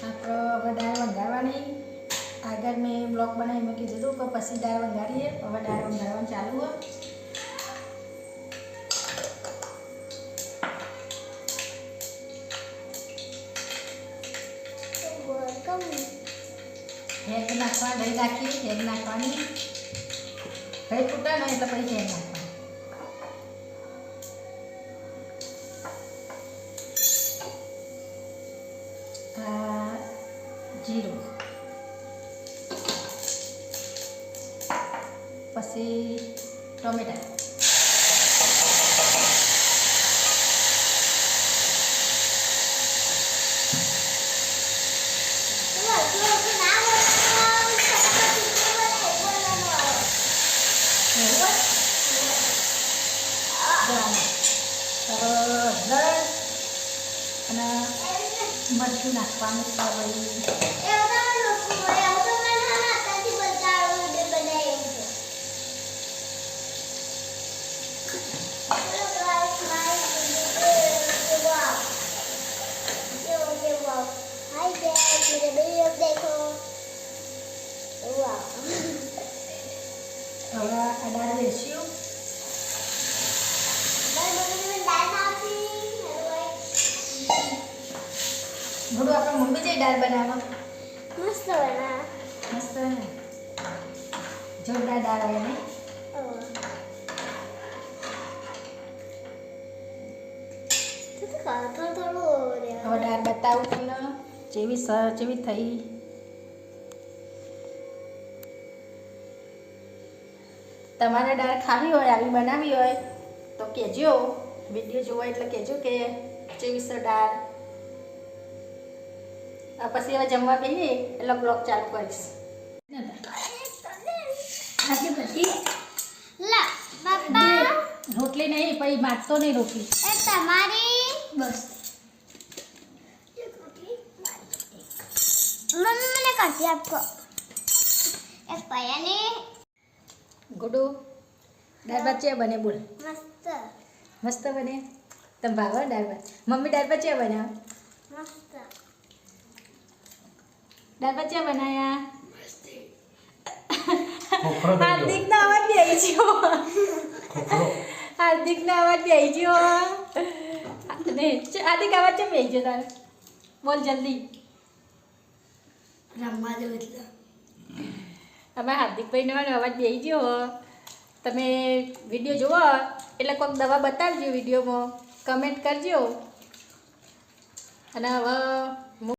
આપણે હવે દાળ વંગારવાની આગળ મેં બ્લોક બનાવી મૂકી દીધું કે પછી દાળ વંગારીએ. હવે દાળ વંગારવાનું ચાલુ હોય. હેગ નાખવા દહીં નાખી હેગ નાખવાની. દહીં ફૂટે ને એટલે પછી હેગ નાખવાની. જીરું પછી ટોમેટા અને મરચું નાખવાનું હવે આ દાળ વેચ્યું. ભૂડું આપણે મમ્મી જઈ દાળ બનાવવા મસ્ત બના મસ્ત ને જોરદાર દાળ આવે ને. હવે દાળ બતાવું તમને જેવી થઈ. તમારે દાળ ખાવી હોય આવી બનાવી હોય તો કહેજો. વિડીયો જોવો એટલે કહેજો કે જેવી સર દાળ. પછી હવે જમવા બેસીએ એટલે બ્લોગ ચાલુ કરીશ. આટલી બધી રોટલી નહીં પછી મારતો નહીં રોટલી તમારી બસ. મમ્મી મને કાઢી આપો એક પયાને. ગુડુ દાળ ભાત ચે બને બોલ. મસ્ત મસ્ત બને. તમે ભાવે દાળ ભાત? મમ્મી દાળ ભાત ચે બનાવ? મસ્ત દાળ ભાત ચે બનાયા? હાર્દિકનો અવાજ બેહી ગયો. હાર્દિકનો અવાજ બેહી ગયો. હાર્દિક અવાજ ચે બેહી ગયો તારે? બોલ જલ્દી. રમવા દો એટલે અમારા હાર્દિકભાઈનો અવાજ બેહી ગયો. તમે વિડીયો જુઓ એટલે કોઈક દવા બતાવજો વિડીયોમાં, કમેન્ટ કરજો. અને હવે